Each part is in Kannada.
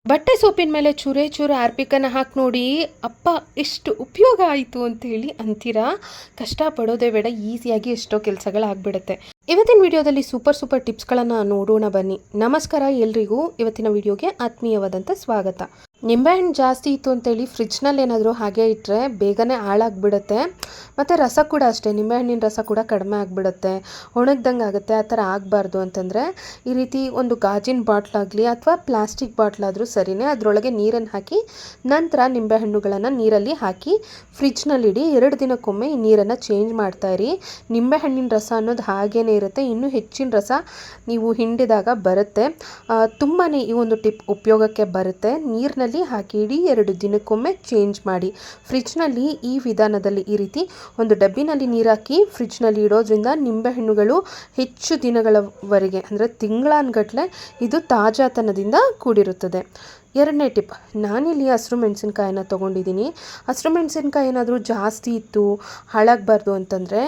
ಬಟ್ಟೆ ಸೋಪಿನ ಮೇಲೆ ಚೂರೇ ಚೂರು ಆರ್ಪಿಕನ್ನು ಹಾಕಿ ನೋಡಿ, ಅಪ್ಪ ಎಷ್ಟು ಉಪಯೋಗ ಆಯಿತು ಅಂತೇಳಿ ಅಂತೀರಾ. ಕಷ್ಟಪಡೋದೇ ಬೇಡ, ಈಸಿಯಾಗಿ ಎಷ್ಟೋ ಕೆಲಸಗಳಾಗ್ಬಿಡುತ್ತೆ. ಇವತ್ತಿನ ವಿಡಿಯೋದಲ್ಲಿ ಸೂಪರ್ ಟಿಪ್ಸ್ಗಳನ್ನು ನೋಡೋಣ ಬನ್ನಿ. ನಮಸ್ಕಾರ ಎಲ್ರಿಗೂ. ಇವತ್ತಿನ ವಿಡಿಯೋಗೆ ಆತ್ಮೀಯವಾದಂಥ ಸ್ವಾಗತ. ನಿಂಬೆಹಣ್ಣು ಜಾಸ್ತಿ ಇತ್ತು ಅಂತೇಳಿ ಫ್ರಿಜ್ನಲ್ಲಿ ಏನಾದರೂ ಹಾಗೆ ಇಟ್ಟರೆ ಬೇಗನೆ ಹಾಳಾಗ್ಬಿಡುತ್ತೆ. ಮತ್ತು ರಸ ಕೂಡ ಅಷ್ಟೇ, ನಿಂಬೆಹಣ್ಣಿನ ರಸ ಕೂಡ ಕಡಿಮೆ ಆಗಿಬಿಡುತ್ತೆ, ಒಣಗ್ದಂಗೆ ಆಗುತ್ತೆ. ಆ ಥರ ಆಗಬಾರ್ದು ಅಂತಂದರೆ ಈ ರೀತಿ ಒಂದು ಗಾಜಿನ ಬಾಟ್ಲಾಗಲಿ ಅಥವಾ ಪ್ಲಾಸ್ಟಿಕ್ ಬಾಟ್ಲಾದರೂ ಸರಿಯೇ, ಅದರೊಳಗೆ ನೀರನ್ನು ಹಾಕಿ ನಂತರ ನಿಂಬೆಹಣ್ಣುಗಳನ್ನು ನೀರಲ್ಲಿ ಹಾಕಿ ಫ್ರಿಜ್ನಲ್ಲಿಡಿ. 2 ದಿನಕ್ಕೊಮ್ಮೆ ಈ ನೀರನ್ನು ಚೇಂಜ್ ಮಾಡ್ತಾಯಿರಿ. ನಿಂಬೆಹಣ್ಣಿನ ರಸ ಅನ್ನೋದು ಹಾಗೇ ಇರುತ್ತೆ, ಇನ್ನೂ ಹೆಚ್ಚಿನ ರಸ ನೀವು ಹಿಂಡಿದಾಗ ಬರುತ್ತೆ. ತುಂಬಾ ಈ ಒಂದು ಟಿಪ್ ಉಪಯೋಗಕ್ಕೆ ಬರುತ್ತೆ. ನೀರಿನಲ್ಲಿ ಹಾಕಿ ಇಡಿ, 2 ದಿನಕ್ಕೊಮ್ಮೆ ಚೇಂಜ್ ಮಾಡಿ. ಫ್ರಿಜ್ನಲ್ಲಿ ಈ ವಿಧಾನದಲ್ಲಿ ಈ ರೀತಿ ಒಂದು ಡಬ್ಬಿನಲ್ಲಿ ನೀರು ಹಾಕಿ ಫ್ರಿಜ್ನಲ್ಲಿ ಇಡೋದ್ರಿಂದ ನಿಂಬೆಹಣ್ಣುಗಳು ಹೆಚ್ಚು ದಿನಗಳವರೆಗೆ ಅಂದರೆ ತಿಂಗಳಾನ್ಗಟ್ಲೆ ಇದು ತಾಜಾತನದಿಂದ ಕೂಡಿರುತ್ತದೆ. 2ನೇ ಟಿಪ್, ನಾನಿಲ್ಲಿ ಹಸಿರು ಮೆಣಸಿನ್ಕಾಯಿನ ತೊಗೊಂಡಿದ್ದೀನಿ. ಹಸಿರು ಮೆಣಸಿನ್ಕಾಯಿ ಏನಾದರೂ ಜಾಸ್ತಿ ಇತ್ತು ಹಾಳಾಗಬಾರ್ದು ಅಂತಂದರೆ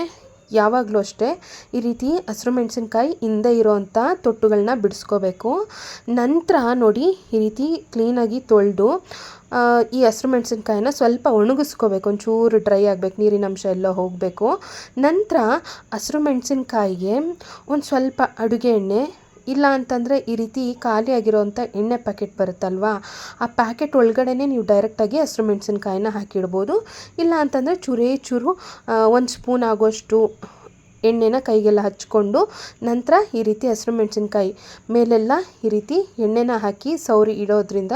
ಯಾವಾಗಲೂ ಅಷ್ಟೇ ಈ ರೀತಿ ಹಸಿರು ಮೆಣಸಿನ್ಕಾಯಿ ಹಿಂದೆ ಇರೋವಂಥ ತೊಟ್ಟುಗಳನ್ನ ಬಿಡಿಸ್ಕೋಬೇಕು. ನಂತರ ನೋಡಿ ಈ ರೀತಿ ಕ್ಲೀನಾಗಿ ತೊಳೆದು ಈ ಹಸಿರು ಮೆಣಸಿನ್ಕಾಯಿನ ಸ್ವಲ್ಪ ಒಣಗಿಸ್ಕೋಬೇಕು, ಒಂಚೂರು ಡ್ರೈ ಆಗಬೇಕು, ನೀರಿನ ಅಂಶ ಎಲ್ಲ ಹೋಗಬೇಕು. ನಂತರ ಹಸಿರು ಮೆಣಸಿನ್ಕಾಯಿಗೆ ಒಂದು ಸ್ವಲ್ಪ ಅಡುಗೆ ಎಣ್ಣೆ, ಇಲ್ಲ ಅಂತಂದರೆ ಈ ರೀತಿ ಖಾಲಿಯಾಗಿರೋವಂಥ ಎಣ್ಣೆ ಪ್ಯಾಕೆಟ್ ಬರುತ್ತಲ್ವಾ, ಆ ಪ್ಯಾಕೆಟ್ ಒಳಗಡೆನೇ ನೀವು ಡೈರೆಕ್ಟಾಗಿ ಹಸಿರು ಮೆಣಸಿನ್ಕಾಯಿನ ಹಾಕಿಡ್ಬೋದು. ಇಲ್ಲ ಅಂತಂದರೆ ಚೂರೇ ಚೂರು 1 ಸ್ಪೂನ್ ಆಗೋಷ್ಟು ಎಣ್ಣೆನ ಕೈಗೆಲ್ಲ ಹಚ್ಕೊಂಡು ನಂತರ ಈ ರೀತಿ ಹಸಿರು ಮೆಣಸಿನ್ಕಾಯಿ ಮೇಲೆಲ್ಲ ಈ ರೀತಿ ಎಣ್ಣೆನ ಹಾಕಿ ಸೌರಿ ಇಡೋದ್ರಿಂದ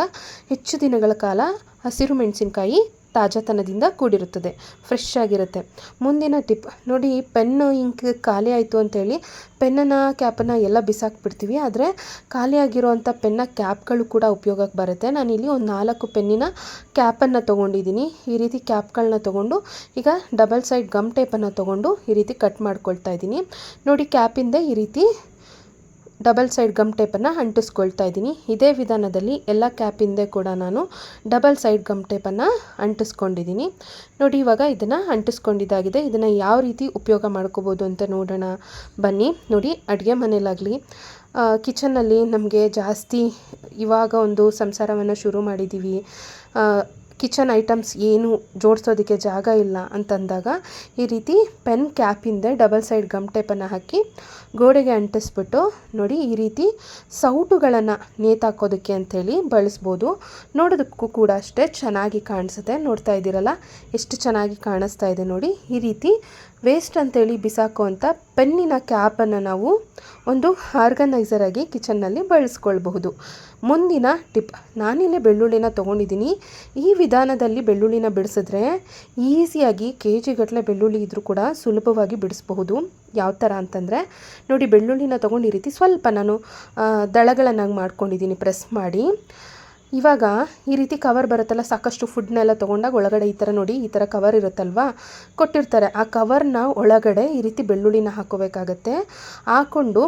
ಹೆಚ್ಚು ದಿನಗಳ ಕಾಲ ಹಸಿರು ಮೆಣಸಿನ್ಕಾಯಿ ತಾಜಾತನದಿಂದ ಕೂಡಿರುತ್ತದೆ, ಫ್ರೆಶ್ ಆಗಿರುತ್ತೆ. ಮುಂದಿನ ಟಿಪ್ ನೋಡಿ, ಪೆನ್ನು ಇಂಕ್ ಖಾಲಿ ಆಯಿತು ಅಂತೇಳಿ ಪೆನ್ನನ್ನು ಕ್ಯಾಪನ್ನು ಎಲ್ಲ ಬಿಸಾಕ್ಬಿಡ್ತೀವಿ. ಆದರೆ ಖಾಲಿಯಾಗಿರೋವಂಥ ಪೆನ್ನ ಕ್ಯಾಪ್ಗಳು ಕೂಡ ಉಪಯೋಗಕ್ಕೆ ಬರುತ್ತೆ. ನಾನಿಲ್ಲಿ ಒಂದು 4 ಪೆನ್ನಿನ ಕ್ಯಾಪನ್ನು ತೊಗೊಂಡಿದ್ದೀನಿ. ಈ ರೀತಿ ಕ್ಯಾಪ್ಗಳನ್ನ ತೊಗೊಂಡು ಈಗ ಡಬಲ್ ಸೈಡ್ ಗಮ್ ಟೇಪನ್ನು ತೊಗೊಂಡು ಈ ರೀತಿ ಕಟ್ ಮಾಡ್ಕೊಳ್ತಾ ಇದ್ದೀನಿ. ನೋಡಿ, ಕ್ಯಾಪಿಂದ ಈ ರೀತಿ ಡಬಲ್ ಸೈಡ್ ಗಮ್ ಟೇಪನ್ನು ಅಂಟಿಸ್ಕೊಳ್ತಾ ಇದ್ದೀನಿ. ಇದೇ ವಿಧಾನದಲ್ಲಿ ಎಲ್ಲ ಕ್ಯಾಪಿಂದೆ ಕೂಡ ನಾನು ಡಬಲ್ ಸೈಡ್ ಗಮ್ ಟೇಪನ್ನು ಅಂಟಿಸ್ಕೊಂಡಿದ್ದೀನಿ. ನೋಡಿ, ಇವಾಗ ಇದನ್ನು ಅಂಟಿಸ್ಕೊಂಡಿದ್ದಾಗಿದೆ. ಇದನ್ನು ಯಾವ ರೀತಿ ಉಪಯೋಗ ಮಾಡ್ಕೋಬೋದು ಅಂತ ನೋಡೋಣ ಬನ್ನಿ. ನೋಡಿ, ಅಡುಗೆ ಮನೆಯಲ್ಲಾಗಲಿ ಕಿಚನ್ನಲ್ಲಿ ನಮಗೆ ಜಾಸ್ತಿ ಇವಾಗ ಒಂದು ಸಂಸಾರವನ್ನು ಶುರು ಮಾಡಿದ್ದೀವಿ, ಕಿಚನ್ ಐಟಮ್ಸ್ ಏನು ಜೋಡಿಸೋದಕ್ಕೆ ಜಾಗ ಇಲ್ಲ ಅಂತಂದಾಗ ಈ ರೀತಿ ಪೆನ್ ಕ್ಯಾಪಿಂದ ಡಬಲ್ ಸೈಡ್ ಗಮ್ ಟೇಪನ್ನು ಹಾಕಿ ಗೋಡೆಗೆ ಅಂಟಿಸ್ಬಿಟ್ಟು ನೋಡಿ ಈ ರೀತಿ ಸೌಟುಗಳನ್ನು ನೇತಾಕೋದಕ್ಕೆ ಅಂಥೇಳಿ ಬಳಸ್ಬೋದು. ನೋಡೋದಕ್ಕೂ ಕೂಡ ಅಷ್ಟೇ ಚೆನ್ನಾಗಿ ಕಾಣಿಸುತ್ತೆ. ನೋಡ್ತಾ ಇದ್ದೀರಲ್ಲ ಎಷ್ಟು ಚೆನ್ನಾಗಿ ಕಾಣಿಸ್ತಾ ಇದೆ ನೋಡಿ. ಈ ರೀತಿ ವೇಸ್ಟ್ ಅಂತೇಳಿ ಬಿಸಾಕುವಂಥ ಪೆನ್ನಿನ ಕ್ಯಾಪನ್ನು ನಾವು ಒಂದು ಆರ್ಗನೈಸರ್ ಆಗಿ ಕಿಚನ್ನಲ್ಲಿ ಬಳಸ್ಕೊಳ್ಬಹುದು. ಮುಂದಿನ ಟಿಪ್, ನಾನಿಲ್ಲಿ ಬೆಳ್ಳುಳ್ಳಿನ ತೊಗೊಂಡಿದ್ದೀನಿ. ಈ ವಿಧಾನದಲ್ಲಿ ಬೆಳ್ಳುಳ್ಳಿನ ಬಿಡಿಸಿದ್ರೆ ಈಸಿಯಾಗಿ KG-ಗಟ್ಟಲೆ ಬೆಳ್ಳುಳ್ಳಿ ಇದ್ದರೂ ಕೂಡ ಸುಲಭವಾಗಿ ಬಿಡಿಸಬಹುದು. ಯಾವ ಥರ ಅಂತಂದರೆ ನೋಡಿ, ಬೆಳ್ಳುಳ್ಳಿನ ತೊಗೊಂಡು ಈ ರೀತಿ ಸ್ವಲ್ಪ ನಾನು ದಳಗಳನ್ನಾಗಿ ಮಾಡ್ಕೊಂಡಿದ್ದೀನಿ ಪ್ರೆಸ್ ಮಾಡಿ. ಇವಾಗ ಈ ರೀತಿ ಕವರ್ ಬರುತ್ತಲ್ಲ, ಸಾಕಷ್ಟು ಫುಡ್ನೆಲ್ಲ ತೊಗೊಂಡಾಗ ಒಳಗಡೆ ಈ ಥರ ನೋಡಿ ಈ ಥರ ಕವರ್ ಇರುತ್ತಲ್ವ, ಕೊಟ್ಟಿರ್ತಾರೆ. ಆ ಕವರ್ನ ಒಳಗಡೆ ಈ ರೀತಿ ಬೆಳ್ಳುಳ್ಳಿನ ಹಾಕೋಬೇಕಾಗತ್ತೆ. ಹಾಕ್ಕೊಂಡು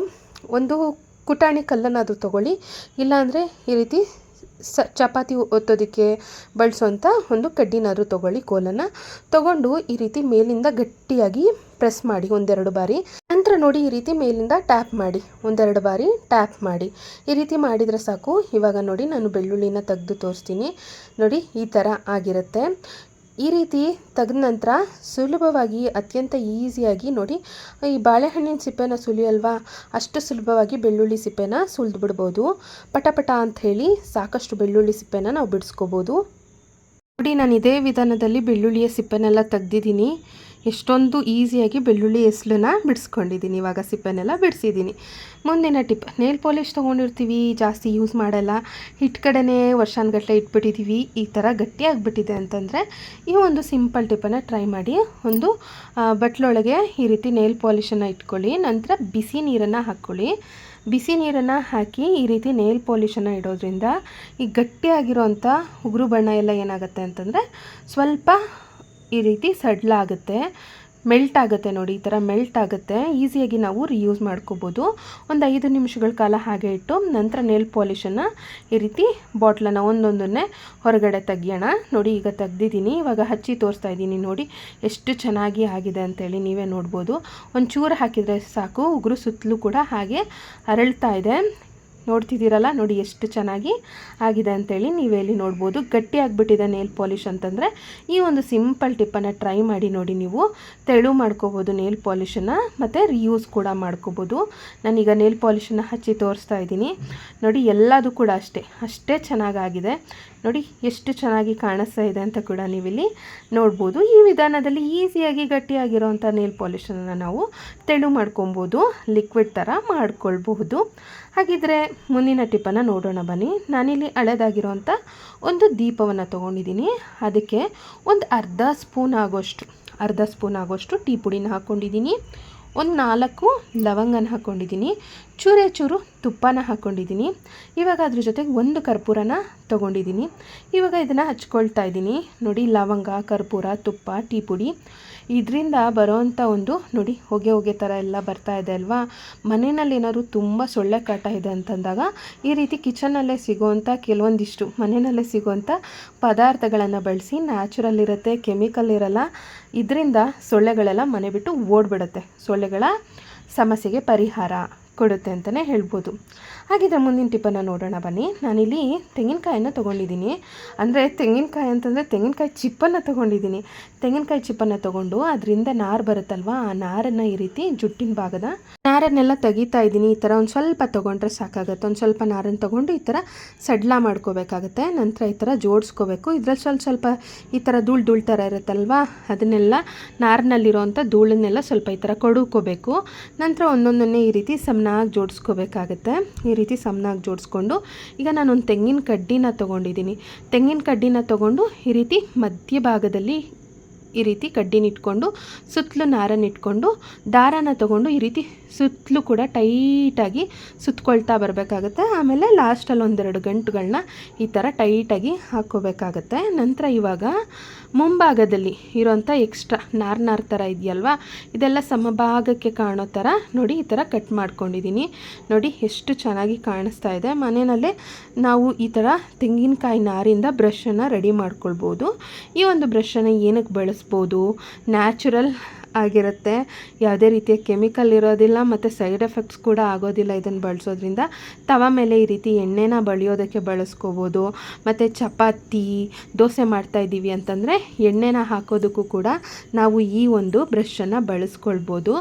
ಒಂದು ಕುಟಾಣಿ ಕಲ್ಲನ್ನಾದರೂ ತೊಗೊಳ್ಳಿ, ಇಲ್ಲಾಂದರೆ ಈ ರೀತಿ ಚಪಾತಿ ಒತ್ತೋದಕ್ಕೆ ಬಳಸೋಂಥ ಒಂದು ಕಡ್ಡಿನಾದರೂ ತೊಗೊಳ್ಳಿ, ಕೋಲನ್ನು ತೊಗೊಂಡು ಈ ರೀತಿ ಮೇಲಿಂದ ಗಟ್ಟಿಯಾಗಿ ಪ್ರೆಸ್ ಮಾಡಿ 1-2 ಬಾರಿ. ನಂತರ ನೋಡಿ ಈ ರೀತಿ ಮೇಲಿಂದ ಟ್ಯಾಪ್ ಮಾಡಿ 1-2 ಬಾರಿ ಟ್ಯಾಪ್ ಮಾಡಿ. ಈ ರೀತಿ ಮಾಡಿದರೆ ಸಾಕು. ಇವಾಗ ನೋಡಿ ನಾನು ಬೆಳ್ಳುಳ್ಳಿನ ತೆಗೆದು ತೋರಿಸ್ತೀನಿ. ನೋಡಿ ಈ ಥರ ಆಗಿರುತ್ತೆ. ಈ ರೀತಿ ತೆಗೆದ ನಂತರ ಸುಲಭವಾಗಿ ಅತ್ಯಂತ ಈಸಿಯಾಗಿ ನೋಡಿ, ಈ ಬಾಳೆಹಣ್ಣಿನ ಸಿಪ್ಪೆನ ಸುಲಿಯಲ್ವಾ, ಅಷ್ಟು ಸುಲಭವಾಗಿ ಬೆಳ್ಳುಳ್ಳಿ ಸಿಪ್ಪೆನ ಸುಲಿದು ಬಿಡ್ಬೋದು. ಪಟ ಅಂಥೇಳಿ ಸಾಕಷ್ಟು ಬೆಳ್ಳುಳ್ಳಿ ಸಿಪ್ಪೆನ ನಾವು ಬಿಡಿಸ್ಕೋಬೋದು. ನೋಡಿ, ನಾನು ಇದೇ ವಿಧಾನದಲ್ಲಿ ಬೆಳ್ಳುಳ್ಳಿಯ ಸಿಪ್ಪೆನೆಲ್ಲ ತೆಗ್ದಿದ್ದೀನಿ. ಎಷ್ಟೊಂದು ಈಸಿಯಾಗಿ ಬೆಳ್ಳುಳ್ಳಿ ಎಸ್ಲನ್ನ ಬಿಡಿಸ್ಕೊಂಡಿದ್ದೀನಿ. ಇವಾಗ ಸಿಪ್ಪೆನೆಲ್ಲ ಬಿಡಿಸಿದ್ದೀನಿ. ಮುಂದಿನ ಟಿಪ್, ನೇಲ್ ಪಾಲಿಶ್ ತೊಗೊಂಡಿರ್ತೀವಿ, ಜಾಸ್ತಿ ಯೂಸ್ ಮಾಡಲ್ಲ, ಹಿಟ್ಟು ಕಡೆನೇ ವರ್ಷಾನುಗಟ್ಟಲೆ ಇಟ್ಬಿಟ್ಟಿದ್ದೀವಿ, ಈ ಥರ ಗಟ್ಟಿಯಾಗಿಬಿಟ್ಟಿದೆ ಅಂತಂದರೆ ಈ ಒಂದು ಸಿಂಪಲ್ ಟಿಪ್ಪನ್ನು ಟ್ರೈ ಮಾಡಿ. ಒಂದು ಬಟ್ಲೊಳಗೆ ಈ ರೀತಿ ನೇಲ್ ಪಾಲಿಶನ್ನು ಇಟ್ಕೊಳ್ಳಿ. ನಂತರ ಬಿಸಿ ನೀರನ್ನು ಹಾಕ್ಕೊಳ್ಳಿ. ಬಿಸಿ ನೀರನ್ನು ಹಾಕಿ ಈ ರೀತಿ ನೇಲ್ ಪಾಲಿಶನ್ನು ಇಡೋದ್ರಿಂದ ಈ ಗಟ್ಟಿಯಾಗಿರೋಂಥ ಉಗುರು ಬಣ್ಣ ಎಲ್ಲ ಏನಾಗುತ್ತೆ ಅಂತಂದರೆ ಸ್ವಲ್ಪ ಈ ರೀತಿ ಸಡ್ಲಾಗುತ್ತೆ, ಮೆಲ್ಟ್ ಆಗುತ್ತೆ. ನೋಡಿ ಈ ಥರ ಮೆಲ್ಟ್ ಆಗುತ್ತೆ. ಈಸಿಯಾಗಿ ನಾವು ರಿಯೂಸ್ ಮಾಡ್ಕೋಬೋದು. ಒಂದು 5 ನಿಮಿಷಗಳ ಕಾಲ ಹಾಗೆ ಇಟ್ಟು ನಂತರ ನೇಲ್ ಪಾಲಿಶನ್ನು ಈ ರೀತಿ ಬಾಟ್ಲನ್ನು ಒಂದೊಂದನ್ನೇ ಹೊರಗಡೆ ತೆಗಿಯೋಣ. ನೋಡಿ ಈಗ ತೆಗ್ದಿದ್ದೀನಿ. ಇವಾಗ ಹಚ್ಚಿ ತೋರಿಸ್ತಾ ಇದ್ದೀನಿ. ನೋಡಿ ಎಷ್ಟು ಚೆನ್ನಾಗಿ ಆಗಿದೆ ಅಂತೇಳಿ ನೀವೇ ನೋಡ್ಬೋದು. ಒಂಚೂರು ಹಾಕಿದರೆ ಸಾಕು, ಉಗುರು ಸುತ್ತಲೂ ಕೂಡ ಹಾಗೆ ಅರಳ್ತಾ ಇದೆ. ನೋಡ್ತಿದ್ದೀರಲ್ಲ, ನೋಡಿ ಎಷ್ಟು ಚೆನ್ನಾಗಿ ಆಗಿದೆ ಅಂತೇಳಿ ನೀವೇ ಇಲ್ಲಿ ನೋಡ್ಬೋದು. ಗಟ್ಟಿ ಆಗಿಬಿಟ್ಟಿದೆ ನೇಲ್ ಪಾಲಿಷ್ ಅಂತಂದರೆ ಈ ಒಂದು ಸಿಂಪಲ್ ಟಿಪ್ಪನ್ನು ಟ್ರೈ ಮಾಡಿ ನೋಡಿ. ನೀವು ತೆಳು ಮಾಡ್ಕೋಬೋದು ನೇಲ್ ಪಾಲಿಷನ್ನು, ಮತ್ತು ರಿಯೂಸ್ ಕೂಡ ಮಾಡ್ಕೋಬೋದು. ನಾನೀಗ ನೇಲ್ ಪಾಲಿಷನ್ನು ಹಚ್ಚಿ ತೋರಿಸ್ತಾ ಇದ್ದೀನಿ ನೋಡಿ. ಎಲ್ಲದೂ ಕೂಡ ಅಷ್ಟೇ ಚೆನ್ನಾಗಾಗಿದೆ ನೋಡಿ. ಎಷ್ಟು ಚೆನ್ನಾಗಿ ಕಾಣಿಸ್ತಾ ಇದೆ ಅಂತ ಕೂಡ ನೀವಿಲ್ಲಿ ನೋಡ್ಬೋದು. ಈ ವಿಧಾನದಲ್ಲಿ ಈಸಿಯಾಗಿ ಗಟ್ಟಿಯಾಗಿರೋವಂಥ ನೇಲ್ ಪಾಲಿಷನ್ನು ನಾವು ತೆಳು ಮಾಡ್ಕೊಬೋದು, ಲಿಕ್ವಿಡ್ ಥರ ಮಾಡ್ಕೊಳ್ಬಹುದು. ಹಾಗಿದ್ರೆ ಮುಂದಿನ ಟಿಪ್ಪನ್ನು ನೋಡೋಣ ಬನ್ನಿ. ನಾನಿಲ್ಲಿ ಹಳೆದಾಗಿರೋವಂಥ ಒಂದು ದೀಪವನ್ನು ತೊಗೊಂಡಿದ್ದೀನಿ. ಅದಕ್ಕೆ ಒಂದು ಅರ್ಧ ಸ್ಪೂನ್ ಆಗೋಷ್ಟು ಟೀ ಪುಡಿನ ಹಾಕ್ಕೊಂಡಿದ್ದೀನಿ. ಒಂದು 4 ಲವಂಗನ ಹಾಕ್ಕೊಂಡಿದ್ದೀನಿ. ಚೂರು ತುಪ್ಪನ ಹಾಕ್ಕೊಂಡಿದ್ದೀನಿ. ಇವಾಗ ಅದ್ರ ಜೊತೆಗೆ ಒಂದು ಕರ್ಪೂರನ ತೊಗೊಂಡಿದ್ದೀನಿ. ಇವಾಗ ಇದನ್ನು ಹಚ್ಕೊಳ್ತಾ ಇದ್ದೀನಿ ನೋಡಿ. ಲವಂಗ, ಕರ್ಪೂರ, ತುಪ್ಪ, ಟೀ ಪುಡಿ, ಇದರಿಂದ ಬರೋವಂಥ ಒಂದು ನೋಡಿ ಹೊಗೆ ಥರ ಎಲ್ಲ ಬರ್ತಾ ಇದೆ ಅಲ್ವಾ. ಮನೆಯಲ್ಲಿ ಏನಾದ್ರು ತುಂಬ ಸೊಳ್ಳೆ ಕಾಟ ಇದೆ ಅಂತಂದಾಗ ಈ ರೀತಿ ಕಿಚನಲ್ಲೇ ಸಿಗೋವಂಥ ಕೆಲವೊಂದಿಷ್ಟು ಮನೆಯಲ್ಲೇ ಸಿಗೋವಂಥ ಪದಾರ್ಥಗಳನ್ನು ಬಳಸಿ, ನ್ಯಾಚುರಲ್ ಇರುತ್ತೆ, ಕೆಮಿಕಲ್ ಇರಲ್ಲ, ಇದರಿಂದ ಸೊಳ್ಳೆಗಳೆಲ್ಲ ಮನೆ ಬಿಟ್ಟು ಓಡಿಬಿಡುತ್ತೆ. ಸೊಳ್ಳೆಗಳ ಸಮಸ್ಯೆಗೆ ಪರಿಹಾರ ಕೊಡುತ್ತೆ ಅಂತಲೇ ಹೇಳ್ಬೋದು. ಹಾಗಿದ್ರೆ ಮುಂದಿನ ಟಿಪ್ಪನ್ನು ನೋಡೋಣ ಬನ್ನಿ. ನಾನಿಲ್ಲಿ ತೆಂಗಿನಕಾಯನ್ನು ತೊಗೊಂಡಿದ್ದೀನಿ. ಅಂದರೆ ತೆಂಗಿನಕಾಯಿ ಅಂತಂದರೆ ತೆಂಗಿನಕಾಯಿ ಚಿಪ್ಪನ್ನು ತೊಗೊಂಡಿದ್ದೀನಿ. ತೆಂಗಿನಕಾಯಿ ಚಿಪ್ಪನ್ನು ತೊಗೊಂಡು ಅದರಿಂದ ನಾರು ಬರುತ್ತಲ್ವ, ಆ ನಾರನ್ನು ಈ ರೀತಿ ಜುಟ್ಟಿನ ಭಾಗದ ನಾರನ್ನೆಲ್ಲ ತೆಗಿತಾ ಇದ್ದೀನಿ. ಈ ಥರ ಒಂದು ಸ್ವಲ್ಪ ತೊಗೊಂಡ್ರೆ ಸಾಕಾಗುತ್ತೆ. ಒಂದು ಸ್ವಲ್ಪ ನಾರನ್ನು ತೊಗೊಂಡು ಈ ಥರ ಸಡ್ಲ ಮಾಡ್ಕೋಬೇಕಾಗತ್ತೆ. ನಂತರ ಈ ಥರ ಜೋಡಿಸ್ಕೋಬೇಕು. ಇದ್ರಲ್ಲಿ ಸ್ವಲ್ಪ ಈ ಥರ ಧೂಳು ಥರ ಇರುತ್ತಲ್ವ, ಅದನ್ನೆಲ್ಲ ನಾರಿನಲ್ಲಿರೋವಂಥ ಧೂಳನ್ನೆಲ್ಲ ಸ್ವಲ್ಪ ಈ ಥರ ಕೊಡುಕೋಬೇಕು. ನಂತರ ಒಂದೊಂದನ್ನೇ ಈ ರೀತಿ ಸಮನಾಗಿ ಜೋಡಿಸ್ಕೋಬೇಕಾಗತ್ತೆ. ಈ ರೀತಿ ಸಮನಾಗಿ ಜೋಡಿಸ್ಕೊಂಡು ಈಗ ನಾನೊಂದು ತೆಂಗಿನ ಕಡ್ಡಿನ ತೊಗೊಂಡಿದ್ದೀನಿ. ತೆಂಗಿನ ಕಡ್ಡಿನ ತೊಗೊಂಡು ಈ ರೀತಿ ಮಧ್ಯಭಾಗದಲ್ಲಿ ಈ ರೀತಿ ಕಡ್ಡಿನ ಇಟ್ಕೊಂಡು ಸುತ್ತಲೂ ನಾರನ್ನು ಇಟ್ಕೊಂಡು ದಾರಾನ ತೊಗೊಂಡು ಈ ರೀತಿ ಸುತ್ತಲೂ ಕೂಡ ಟೈಟಾಗಿ ಸುತ್ತಕೊಳ್ತಾ ಬರಬೇಕಾಗತ್ತೆ. ಆಮೇಲೆ ಲಾಸ್ಟಲ್ಲಿ 1-2 ಗಂಟುಗಳನ್ನ ಈ ಥರ ಟೈಟಾಗಿ ಹಾಕ್ಕೋಬೇಕಾಗತ್ತೆ. ನಂತರ ಇವಾಗ ಮುಂಭಾಗದಲ್ಲಿ ಇರೋಂಥ ಎಕ್ಸ್ಟ್ರಾ ನಾರು ಥರ ಇದೆಯಲ್ವ, ಇದೆಲ್ಲ ಸಮಭಾಗಕ್ಕೆ ಕಾಣೋ ಥರ ನೋಡಿ ಈ ಥರ ಕಟ್ ಮಾಡ್ಕೊಂಡಿದ್ದೀನಿ. ನೋಡಿ ಎಷ್ಟು ಚೆನ್ನಾಗಿ ಕಾಣಿಸ್ತಾ ಇದೆ. ಮನೆಯಲ್ಲೇ ನಾವು ಈ ಥರ ತೆಂಗಿನಕಾಯಿ ನಾರಿಂದ ಬ್ರಷನ್ನು ರೆಡಿ ಮಾಡ್ಕೊಳ್ಬೋದು. ಈ ಒಂದು ಬ್ರಷನ್ನು ಏನಕ್ಕೆ ಬಳಸ್ಬೋದು? ನ್ಯಾಚುರಲ್ ಆಗಿರುತ್ತೆ, ಯಾವುದೇ ರೀತಿಯ ಕೆಮಿಕಲ್ ಇರೋದಿಲ್ಲ, ಮತ್ತು ಸೈಡ್ ಎಫೆಕ್ಟ್ಸ್ ಕೂಡ ಆಗೋದಿಲ್ಲ ಇದನ್ನು ಬಳಸೋದ್ರಿಂದ. ತವ ಮೇಲೆ ಈ ರೀತಿ ಎಣ್ಣೆನ ಬಳಿಯೋದಕ್ಕೆ ಬಳಸ್ಕೋಬೋದು. ಮತ್ತು ಚಪಾತಿ, ದೋಸೆ ಮಾಡ್ತಾಯಿದ್ದೀವಿ ಅಂತಂದರೆ ಎಣ್ಣೆನ ಹಾಕೋದಕ್ಕೂ ಕೂಡ ನಾವು ಈ ಒಂದು ಬ್ರಷನ್ನು ಬಳಸ್ಕೊಳ್ಬೋದು.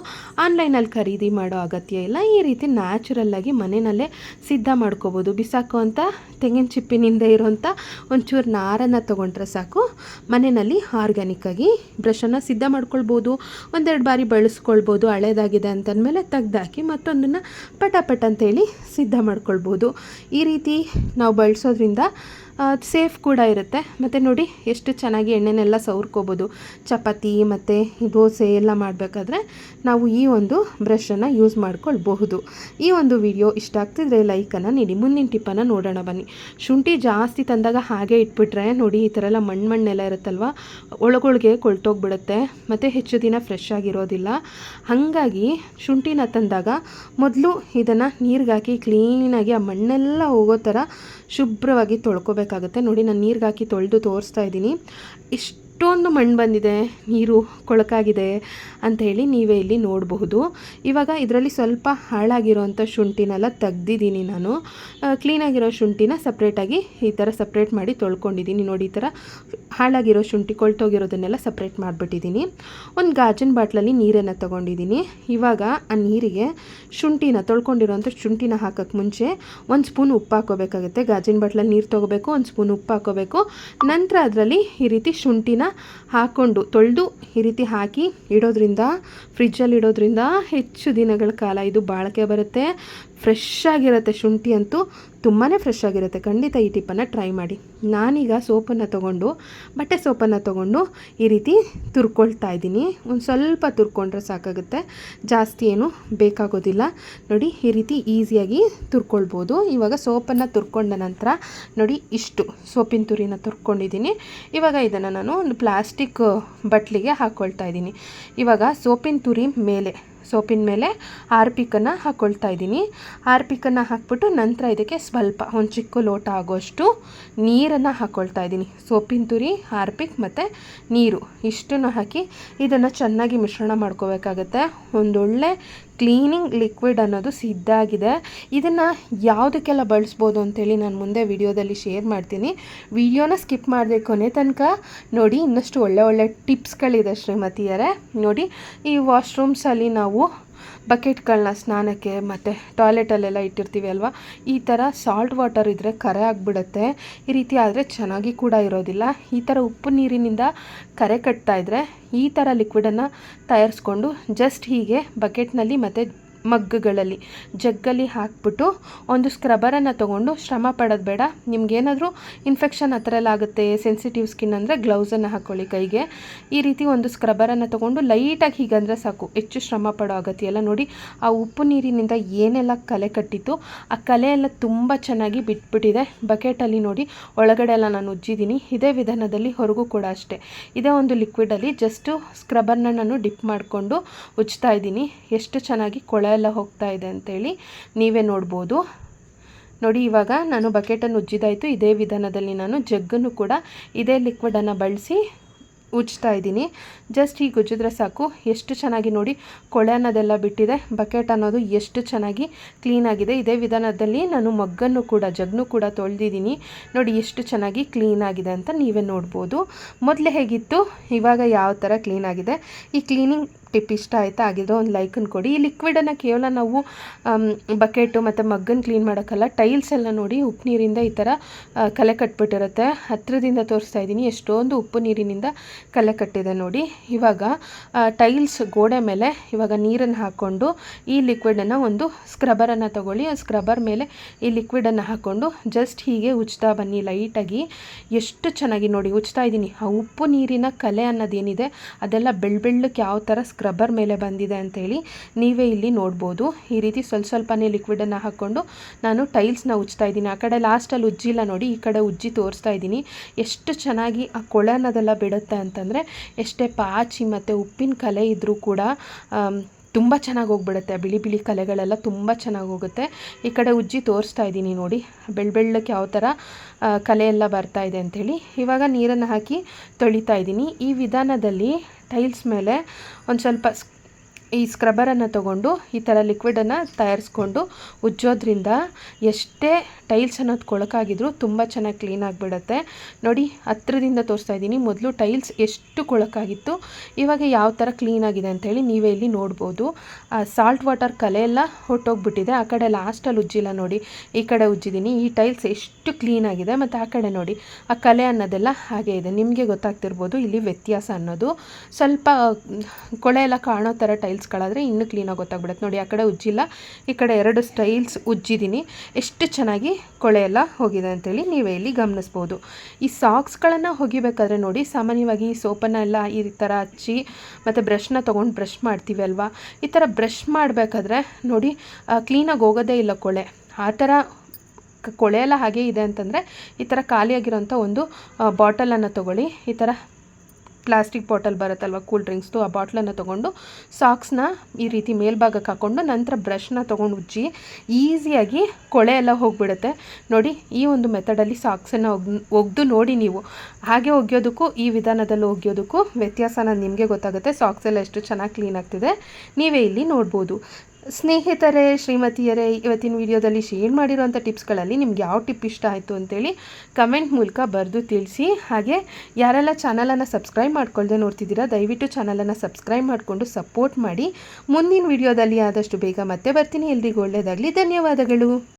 ಆನ್ಲೈನಲ್ಲಿ ಖರೀದಿ ಮಾಡೋ ಅಗತ್ಯ ಇಲ್ಲ. ಈ ರೀತಿ ನ್ಯಾಚುರಲ್ಲಾಗಿ ಮನೆಯಲ್ಲೇ ಸಿದ್ಧ ಮಾಡ್ಕೋಬೋದು. ಬಿಸಾಕುವಂಥ ತೆಂಗಿನ ಚಿಪ್ಪಿನಿಂದ ಇರೋಂಥ ಒಂಚೂರು ನಾರನ್ನು ತೊಗೊಂಡ್ರೆ ಸಾಕು, ಮನೆಯಲ್ಲಿ ಆರ್ಗ್ಯಾನಿಕ್ಕಾಗಿ ಬ್ರಷನ್ನು ಸಿದ್ಧ ಮಾಡ್ಕೊಳ್ಬೋದು. 1-2 ಬಾರಿ ಬಳಸ್ಕೊಳ್ಬೋದು. ಹಳೇದಾಗಿದೆ ಅಂತಂದಮೇಲೆ ತೆಗ್ದಾಕಿ ಮತ್ತೊಂದನ್ನು ಪಟ ಅಂತೇಳಿ ಸಿದ್ಧ ಮಾಡ್ಕೊಳ್ಬೋದು. ಈ ರೀತಿ ನಾವು ಬಳಸೋದ್ರಿಂದ ಸೇಫ್ ಕೂಡ ಇರುತ್ತೆ. ಮತ್ತು ನೋಡಿ ಎಷ್ಟು ಚೆನ್ನಾಗಿ ಎಣ್ಣೆನೆಲ್ಲ ಸವರ್ಕೋಬೋದು. ಚಪಾತಿ ಮತ್ತು ದೋಸೆ ಎಲ್ಲ ಮಾಡಬೇಕಾದ್ರೆ ನಾವು ಈ ಒಂದು ಬ್ರಷನ್ನು ಯೂಸ್ ಮಾಡ್ಕೊಳ್ಬಹುದು. ಈ ಒಂದು ವಿಡಿಯೋ ಇಷ್ಟ ಆಗ್ತಿದ್ರೆ ಲೈಕನ್ನು ನೀಡಿ. ಮುಂದಿನ ಟಿಪ್ಪನ್ನು ನೋಡೋಣ ಬನ್ನಿ. ಶುಂಠಿ ಜಾಸ್ತಿ ತಂದಾಗ ಹಾಗೆ ಇಟ್ಬಿಟ್ರೆ ನೋಡಿ ಈ ಥರ ಎಲ್ಲ ಮಣ್ಣೆಲ್ಲ ಇರುತ್ತಲ್ವ, ಒಳಗೊಳಗೆ ಕೊಳ್ತೋಗ್ಬಿಡುತ್ತೆ, ಮತ್ತು ಹೆಚ್ಚು ದಿನ ಫ್ರೆಶ್ ಆಗಿರೋದಿಲ್ಲ. ಹಾಗಾಗಿ ಶುಂಠಿನ ತಂದಾಗ ಮೊದಲು ಇದನ್ನು ನೀರಿಗೆ ಹಾಕಿ ಕ್ಲೀನಾಗಿ ಆ ಮಣ್ಣೆಲ್ಲ ಹೋಗೋ ಥರ ಶುಭ್ರವಾಗಿ ತೊಳ್ಕೊಬೇಕಾಗುತ್ತೆ. ನೋಡಿ ನಾನು ನೀರಿಗೆ ಹಾಕಿ ತೊಳೆದು ತೋರಿಸ್ತಾ ಇದ್ದೀನಿ. ಇಷ್ಟೊಂದು ಮಣ್ಣು ಬಂದಿದೆ, ನೀರು ಕೊಳಕಾಗಿದೆ ಅಂತ ಹೇಳಿ ನೀವೇ ಇಲ್ಲಿ ನೋಡಬಹುದು. ಇವಾಗ ಇದರಲ್ಲಿ ಸ್ವಲ್ಪ ಹಾಳಾಗಿರೋವಂಥ ಶುಂಠಿನೆಲ್ಲ ತೆಗ್ದಿದ್ದೀನಿ ನಾನು. ಕ್ಲೀನಾಗಿರೋ ಶುಂಠಿನ ಸಪ್ರೇಟಾಗಿ ಈ ಥರ ಸಪ್ರೇಟ್ ಮಾಡಿ ತೊಳ್ಕೊಂಡಿದ್ದೀನಿ. ನೋಡಿ ಈ ಥರ ಹಾಳಾಗಿರೋ ಶುಂಠಿ ಕೊಳ್ತೋಗಿರೋದನ್ನೆಲ್ಲ ಸಪ್ರೇಟ್ ಮಾಡಿಬಿಟ್ಟಿದ್ದೀನಿ. ಒಂದು ಗಾಜಿನ ಬಾಟ್ಲಲ್ಲಿ ನೀರನ್ನು ತೊಗೊಂಡಿದ್ದೀನಿ. ಇವಾಗ ಆ ನೀರಿಗೆ ತೊಳ್ಕೊಂಡಿರೋಂಥ ಶುಂಠಿನ ಹಾಕೋಕ್ಕೆ ಮುಂಚೆ 1 ಸ್ಪೂನ್ ಉಪ್ಪು ಹಾಕೋಬೇಕಾಗುತ್ತೆ. ಗಾಜಿನ ಬಾಟ್ಲಲ್ಲಿ ನೀರು ತೊಗೋಬೇಕು, 1 ಸ್ಪೂನ್ ಉಪ್ಪು ಹಾಕೋಬೇಕು. ನಂತರ ಅದರಲ್ಲಿ ಈ ರೀತಿ ಶುಂಠಿನ ಹಾಕ್ಕೊಂಡು ತೊಳೆದು ಈ ರೀತಿ ಹಾಕಿ ಇಡೋದ್ರಿಂದ, ಫ್ರಿಜ್ಜಲ್ಲಿ ಇಡೋದ್ರಿಂದ ಹೆಚ್ಚು ದಿನಗಳ ಕಾಲ ಇದು ಬಾಳಿಕೆ ಬರುತ್ತೆ. ಫ್ರೆಶ್ ಆಗಿರುತ್ತೆ. ಶುಂಠಿ ಅಂತೂ ತುಂಬಾ ಫ್ರೆಶ್ ಆಗಿರುತ್ತೆ. ಖಂಡಿತ ಈ ಟಿಪ್ಪನ್ನು ಟ್ರೈ ಮಾಡಿ. ನಾನೀಗ ಬಟ್ಟೆ ಸೋಪನ್ನು ತೊಗೊಂಡು ಈ ರೀತಿ ತುರ್ಕೊಳ್ತಾ ಇದ್ದೀನಿ. ಒಂದು ಸ್ವಲ್ಪ ತುರ್ಕೊಂಡ್ರೆ ಸಾಕಾಗುತ್ತೆ, ಜಾಸ್ತಿ ಏನು ಬೇಕಾಗೋದಿಲ್ಲ. ನೋಡಿ ಈ ರೀತಿ ಈಸಿಯಾಗಿ ತುರ್ಕೊಳ್ಬೋದು. ಇವಾಗ ಸೋಪನ್ನು ತುರ್ಕೊಂಡ ನಂತರ ನೋಡಿ ಇಷ್ಟು ಸೋಪಿನ ತುರಿನ ತುರ್ಕೊಂಡಿದ್ದೀನಿ. ಇವಾಗ ಇದನ್ನು ನಾನು ಒಂದು ಪ್ಲಾಸ್ಟಿಕ್ ಬಟ್ಲಿಗೆ ಹಾಕ್ಕೊಳ್ತಾ ಇದ್ದೀನಿ. ಇವಾಗ ಸೋಪಿನ ತುರಿ ಮೇಲೆ ಸೋಪಿನ ಮೇಲೆ ಹಾರ್ಪಿಕನ್ನು ಹಾಕ್ಕೊಳ್ತಾ ಇದ್ದೀನಿ. ಹಾರ್ಪಿಕನ್ನು ಹಾಕ್ಬಿಟ್ಟು ನಂತರ ಇದಕ್ಕೆ ಸ್ವಲ್ಪ ಒಂದು ಚಿಕ್ಕ ಲೋಟ ಆಗೋಷ್ಟು ನೀರನ್ನು ಹಾಕ್ಕೊಳ್ತಾ ಇದ್ದೀನಿ. ಸೋಪಿನ ತುರಿ, ಹಾರ್ಪಿಕ್ ಮತ್ತು ನೀರು ಇಷ್ಟನ್ನು ಹಾಕಿ ಇದನ್ನು ಚೆನ್ನಾಗಿ ಮಿಶ್ರಣ ಮಾಡ್ಕೋಬೇಕಾಗತ್ತೆ. ಒಂದೊಳ್ಳೆ ಕ್ಲೀನಿಂಗ್ ಲಿಕ್ವಿಡ್ ಅನ್ನೋದು ಸಿದ್ಧ ಆಗಿದೆ. ಇದನ್ನು ಯಾವುದಕ್ಕೆಲ್ಲ ಬಳಸ್ಬೋದು ಅಂತೇಳಿ ನಾನು ಮುಂದೆ ವಿಡಿಯೋದಲ್ಲಿ ಶೇರ್ ಮಾಡ್ತೀನಿ. ವಿಡಿಯೋನ ಸ್ಕಿಪ್ ಮಾಡದೆ ಕೊನೆ ತನಕ ನೋಡಿ, ಇನ್ನಷ್ಟು ಒಳ್ಳೆ ಟಿಪ್ಸ್ಗಳಿದೆ ಶ್ರೀಮತಿಯರೇ. ನೋಡಿ, ಈ ವಾಶ್ರೂಮ್ಸಲ್ಲಿ ನಾವು ಬಕೆಟ್ಗಳನ್ನ ಸ್ನಾನಕ್ಕೆ ಮತ್ತು ಟಾಯ್ಲೆಟಲ್ಲೆಲ್ಲ ಇಟ್ಟಿರ್ತೀವಿ ಅಲ್ವಾ, ಈ ಥರ ಸಾಲ್ಟ್ ವಾಟರ್ ಇದ್ದರೆ ಕರೆ ಆಗಿಬಿಡುತ್ತೆ. ಈ ರೀತಿ ಆದರೆ ಚೆನ್ನಾಗಿ ಕೂಡ ಇರೋದಿಲ್ಲ. ಈ ಥರ ಉಪ್ಪು ನೀರಿನಿಂದ ಕರೆ ಕಟ್ತಾ ಇದ್ದರೆ ಈ ಥರ ಲಿಕ್ವಿಡನ್ನು ತಯಾರಿಸ್ಕೊಂಡು ಜಸ್ಟ್ ಹೀಗೆ ಬಕೆಟ್ನಲ್ಲಿ ಮತ್ತು ಮಗ್ಗುಗಳಲ್ಲಿ ಜಗ್ಗಲ್ಲಿ ಹಾಕ್ಬಿಟ್ಟು ಒಂದು ಸ್ಕ್ರಬ್ಬರನ್ನು ತೊಗೊಂಡು, ಶ್ರಮ ಪಡೋದು ಬೇಡ, ನಿಮ್ಗೇನಾದರೂ ಇನ್ಫೆಕ್ಷನ್ ಆ ಥರ ಎಲ್ಲ ಆಗುತ್ತೆ, ಸೆನ್ಸಿಟಿವ್ ಸ್ಕಿನ್ ಅಂದರೆ ಗ್ಲೌಸನ್ನು ಹಾಕ್ಕೊಳ್ಳಿ ಕೈಗೆ. ಈ ರೀತಿ ಒಂದು ಸ್ಕ್ರಬ್ಬರನ್ನು ತೊಗೊಂಡು ಲೈಟಾಗಿ ಹೀಗಂದರೆ ಸಾಕು, ಹೆಚ್ಚು ಶ್ರಮ ಪಡೋ ಅಗತ್ಯ ಇಲ್ಲ. ನೋಡಿ, ಆ ಉಪ್ಪು ನೀರಿನಿಂದ ಏನೆಲ್ಲ ಕಲೆ ಕಟ್ಟಿತ್ತು ಆ ಕಲೆ ಎಲ್ಲ ತುಂಬ ಚೆನ್ನಾಗಿ ಬಿಟ್ಬಿಟ್ಟಿದೆ. ಬಕೆಟಲ್ಲಿ ನೋಡಿ ಒಳಗಡೆ ಎಲ್ಲ ನಾನು ಉಜ್ಜಿದ್ದೀನಿ. ಇದೇ ವಿಧಾನದಲ್ಲಿ ಹೊರಗೂ ಕೂಡ ಅಷ್ಟೇ ಇದೇ ಒಂದು ಲಿಕ್ವಿಡಲ್ಲಿ ಜಸ್ಟು ಸ್ಕ್ರಬ್ಬರ್ನ ನಾನು ಡಿಪ್ ಮಾಡಿಕೊಂಡು ಉಜ್ತಾ ಇದ್ದೀನಿ. ಎಷ್ಟು ಚೆನ್ನಾಗಿ ಕೊಳೆ ಎಲ್ಲ ಹೋಗ್ತಾ ಇದೆ ಅಂತೇಳಿ ನೀವೇ ನೋಡ್ಬೋದು. ನೋಡಿ, ಇವಾಗ ನಾನು ಬಕೆಟನ್ನು ಉಜ್ಜಿದಾಯಿತು. ಇದೇ ವಿಧಾನದಲ್ಲಿ ನಾನು ಜಗ್ಗನ್ನು ಕೂಡ ಇದೇ ಲಿಕ್ವಿಡನ್ನು ಬಳಸಿ ಉಜ್ತಾ ಇದ್ದೀನಿ. ಜಸ್ಟ್ ಹೀಗೆ ಉಜ್ಜಿದ್ರೆ ಸಾಕು. ಎಷ್ಟು ಚೆನ್ನಾಗಿ ನೋಡಿ ಕೊಳೆ ಅನ್ನೋದೆಲ್ಲ ಬಿಟ್ಟಿದೆ. ಬಕೆಟ್ ಅನ್ನೋದು ಎಷ್ಟು ಚೆನ್ನಾಗಿ ಕ್ಲೀನಾಗಿದೆ. ಇದೇ ವಿಧಾನದಲ್ಲಿ ನಾನು ಜಗ್ನು ಕೂಡ ತೊಳೆದಿದ್ದೀನಿ. ನೋಡಿ ಎಷ್ಟು ಚೆನ್ನಾಗಿ ಕ್ಲೀನಾಗಿದೆ ಅಂತ ನೀವೇ ನೋಡ್ಬೋದು. ಮೊದಲೇ ಹೇಗಿತ್ತು, ಇವಾಗ ಯಾವ ಥರ ಕ್ಲೀನಾಗಿದೆ. ಈ ಕ್ಲೀನಿಂಗ್ ಟಿಪ್ ಇಷ್ಟ ಆಯಿತಾ? ಆಗಿದ್ರೆ ಒಂದು ಲೈಕನ್ನು ಕೊಡಿ. ಈ ಲಿಕ್ವಿಡನ್ನು ಕೇವಲ ನಾವು ಬಕೆಟು ಮತ್ತು ಮಗ್ಗನ್ನು ಕ್ಲೀನ್ ಮಾಡೋಕ್ಕಲ್ಲ, ಟೈಲ್ಸ್ ಎಲ್ಲ ನೋಡಿ ಉಪ್ಪು ನೀರಿಂದ ಈ ಥರ ಕಲೆ ಕಟ್ಬಿಟ್ಟಿರುತ್ತೆ. ಹತ್ತಿರದಿಂದ ತೋರಿಸ್ತಾ ಇದ್ದೀನಿ ಎಷ್ಟೊಂದು ಉಪ್ಪು ನೀರಿನಿಂದ ಕಲೆ ಕಟ್ಟಿದೆ ನೋಡಿ. ಇವಾಗ ಟೈಲ್ಸ್ ಗೋಡೆ ಮೇಲೆ ಇವಾಗ ನೀರನ್ನು ಹಾಕ್ಕೊಂಡು ಈ ಲಿಕ್ವಿಡನ್ನು ಒಂದು ಸ್ಕ್ರಬ್ಬರನ್ನು ತೊಗೊಳ್ಳಿ. ಆ ಸ್ಕ್ರಬ್ಬರ್ ಮೇಲೆ ಈ ಲಿಕ್ವಿಡನ್ನು ಹಾಕ್ಕೊಂಡು ಜಸ್ಟ್ ಹೀಗೆ ಉಜ್ತಾ ಬನ್ನಿ ಲೈಟಾಗಿ. ಎಷ್ಟು ಚೆನ್ನಾಗಿ ನೋಡಿ ಉಜ್ತಾ ಇದ್ದೀನಿ. ಆ ಉಪ್ಪು ನೀರಿನ ಕಲೆ ಅನ್ನೋದೇನಿದೆ ಅದೆಲ್ಲ ಬೆಳ್ಳಕ್ಕೆ ಯಾವ ಥರ ಸ್ಕ್ರಬ್ಬರ್ ಮೇಲೆ ಬಂದಿದೆ ಅಂತೇಳಿ ನೀವೇ ಇಲ್ಲಿ ನೋಡ್ಬೋದು. ಈ ರೀತಿ ಸ್ವಲ್ಪನೇ ಲಿಕ್ವಿಡನ್ನು ಹಾಕ್ಕೊಂಡು ನಾನು ಟೈಲ್ಸ್ನ ಉಜ್ತಾ ಇದ್ದೀನಿ. ಆ ಕಡೆ ಲಾಸ್ಟಲ್ಲಿ ಉಜ್ಜಿಲ್ಲ ನೋಡಿ, ಈ ಕಡೆ ಉಜ್ಜಿ ತೋರಿಸ್ತಾ ಇದ್ದೀನಿ. ಎಷ್ಟು ಚೆನ್ನಾಗಿ ಆ ಕೊಳೆ ಅನ್ನೋದೆಲ್ಲ ಬಿಡುತ್ತೆ ಅಂತಂದರೆ, ಎಷ್ಟೇ ಪಾಚಿ ಮತ್ತು ಉಪ್ಪಿನ ಕಲೆ ಇದ್ದರೂ ಕೂಡ ತುಂಬ ಚೆನ್ನಾಗಿ ಹೋಗ್ಬಿಡುತ್ತೆ. ಬಿಳಿ ಕಲೆಗಳೆಲ್ಲ ತುಂಬ ಚೆನ್ನಾಗಿ ಹೋಗುತ್ತೆ. ಈ ಕಡೆ ಉಜ್ಜಿ ತೋರಿಸ್ತಾ ಇದ್ದೀನಿ ನೋಡಿ, ಬೆಳ್ಳಕ್ಕೆ ಯಾವ ಥರ ಕಲೆ ಎಲ್ಲ ಬರ್ತಾ ಇದೆ ಅಂಥೇಳಿ. ಇವಾಗ ನೀರನ್ನು ಹಾಕಿ ತೊಳಿತಾ ಇದ್ದೀನಿ. ಈ ವಿಧಾನದಲ್ಲಿ ಟೈಲ್ಸ್ ಮೇಲೆ ಒಂದು ಸ್ವಲ್ಪ ಈ ಸ್ಕ್ರಬ್ಬರನ್ನು ತೊಗೊಂಡು ಈ ಥರ ಲಿಕ್ವಿಡನ್ನು ತಯಾರಿಸ್ಕೊಂಡು ಉಜ್ಜೋದ್ರಿಂದ ಎಷ್ಟೇ ಟೈಲ್ಸ್ ಅನ್ನೋದು ಕೊಳಕಾಗಿದ್ರೂ ತುಂಬ ಚೆನ್ನಾಗಿ ಕ್ಲೀನ್ ಆಗಿಬಿಡುತ್ತೆ. ನೋಡಿ, ಹತ್ತಿರದಿಂದ ತೋರಿಸ್ತಾ ಇದ್ದೀನಿ. ಮೊದಲು ಟೈಲ್ಸ್ ಎಷ್ಟು ಕೊಳಕಾಗಿತ್ತು, ಇವಾಗ ಯಾವ ಥರ ಕ್ಲೀನಾಗಿದೆ ಅಂಥೇಳಿ ನೀವೇ ಇಲ್ಲಿ ನೋಡ್ಬೋದು. ಸಾಲ್ಟ್ ವಾಟರ್ ಕಲೆ ಎಲ್ಲ ಹೊಟ್ಟೋಗ್ಬಿಟ್ಟಿದೆ. ಆ ಕಡೆ ಲಾಸ್ಟಲ್ಲಿ ಉಜ್ಜಿಲ್ಲ ನೋಡಿ, ಈ ಕಡೆ ಉಜ್ಜಿದ್ದೀನಿ. ಈ ಟೈಲ್ಸ್ ಎಷ್ಟು ಕ್ಲೀನಾಗಿದೆ. ಮತ್ತು ಆ ಕಡೆ ನೋಡಿ ಆ ಕಲೆ ಅನ್ನೋದೆಲ್ಲ ಹಾಗೆ ಇದೆ. ನಿಮಗೆ ಗೊತ್ತಾಗ್ತಿರ್ಬೋದು ಇಲ್ಲಿ ವ್ಯತ್ಯಾಸ ಅನ್ನೋದು. ಸ್ವಲ್ಪ ಕೊಳೆ ಎಲ್ಲ ಕಾಣೋ ಥರ ಟೈಲ್ಸ್ಗಳಾದರೆ ಇನ್ನೂ ಕ್ಲೀನಾಗಿ ಗೊತ್ತಾಗ್ಬಿಡುತ್ತೆ. ನೋಡಿ, ಆ ಕಡೆ ಉಜ್ಜಿಲ್ಲ, ಈ ಕಡೆ 2 ಟೈಲ್ಸ್ ಉಜ್ಜಿದ್ದೀನಿ. ಎಷ್ಟು ಚೆನ್ನಾಗಿ ಕೊಳೆ ಎಲ್ಲ ಹೋಗಿದೆ ಅಂತೇಳಿ ನೀವೇ ಇಲ್ಲಿ ಗಮನಿಸ್ಬೋದು. ಈ ಸಾಕ್ಸ್ಗಳನ್ನು ಹೊಗಿಬೇಕಾದ್ರೆ ನೋಡಿ, ಸಾಮಾನ್ಯವಾಗಿ ಈ ಸೋಪನ್ನೆಲ್ಲ ಈ ಥರ ಹಚ್ಚಿ ಮತ್ತು ಬ್ರಷ್ನ ತೊಗೊಂಡು ಬ್ರಷ್ ಮಾಡ್ತೀವಿ ಅಲ್ವಾ, ಈ ಥರ ಬ್ರಷ್ ಮಾಡಬೇಕಾದ್ರೆ ನೋಡಿ ಕ್ಲೀನಾಗಿ ಹೋಗೋದೇ ಇಲ್ಲ ಕೊಳೆ. ಆ ಥರ ಕೊಳೆ ಎಲ್ಲ ಹಾಗೆ ಇದೆ ಅಂತಂದರೆ ಈ ಥರ ಖಾಲಿಯಾಗಿರೋಂಥ ಒಂದು ಬಾಟಲನ್ನು ತೊಗೊಳ್ಳಿ. ಈ ಥರ ಪ್ಲಾಸ್ಟಿಕ್ ಬಾಟಲ್ ಬರುತ್ತಲ್ವ ಕೂಲ್ ಡ್ರಿಂಕ್ಸ್ದು, ಆ ಬಾಟ್ಲನ್ನು ತೊಗೊಂಡು ಸಾಕ್ಸ್ನ ಈ ರೀತಿ ಮೇಲ್ಭಾಗಕ್ಕೆ ಹಾಕ್ಕೊಂಡು ನಂತರ ಬ್ರಷ್ನ ತೊಗೊಂಡು ಉಜ್ಜಿ ಈಸಿಯಾಗಿ ಕೊಳೆ ಎಲ್ಲ ಹೋಗಿಬಿಡುತ್ತೆ. ನೋಡಿ, ಈ ಒಂದು ಮೆಥಡಲ್ಲಿ ಸಾಕ್ಸನ್ನು ಒಗೆದು ನೋಡಿ ನೀವು. ಹಾಗೆ ಒಗೆಯೋದಕ್ಕೂ ಈ ವಿಧಾನದಲ್ಲಿ ಒಗೆಯೋದಕ್ಕೂ ವ್ಯತ್ಯಾಸನ ನಿಮಗೆ ಗೊತ್ತಾಗುತ್ತೆ. ಸಾಕ್ಸ್ ಎಲ್ಲ ಎಷ್ಟು ಚೆನ್ನಾಗಿ ಕ್ಲೀನ್ ಆಗ್ತಿದೆ ನೀವೇ ಇಲ್ಲಿ ನೋಡ್ಬೋದು. ಸ್ನೇಹಿತರೆ, ಶ್ರೀಮತಿಯರೇ, ಇವತ್ತಿನ ವಿಡಿಯೋದಲ್ಲಿ ಶೇರ್ ಮಾಡಿರೋಂಥ ಟಿಪ್ಸ್ಗಳಲ್ಲಿ ನಿಮ್ಗೆ ಯಾವ ಟಿಪ್ ಇಷ್ಟ ಆಯಿತು ಅಂತೇಳಿ ಕಮೆಂಟ್ ಮೂಲಕ ಬರೆದು ತಿಳಿಸಿ. ಹಾಗೆ ಯಾರೆಲ್ಲ ಚಾನಲನ್ನು ಸಬ್ಸ್ಕ್ರೈಬ್ ಮಾಡ್ಕೊಳ್ದೆ ನೋಡ್ತಿದ್ದೀರಾ, ದಯವಿಟ್ಟು ಚಾನಲನ್ನು ಸಬ್ಸ್ಕ್ರೈಬ್ ಮಾಡಿಕೊಂಡು ಸಪೋರ್ಟ್ ಮಾಡಿ. ಮುಂದಿನ ವಿಡಿಯೋದಲ್ಲಿ ಆದಷ್ಟು ಬೇಗ ಮತ್ತೆ ಬರ್ತೀನಿ. ಎಲ್ರಿಗೂ ಒಳ್ಳೆಯದಾಗಲಿ. ಧನ್ಯವಾದಗಳು.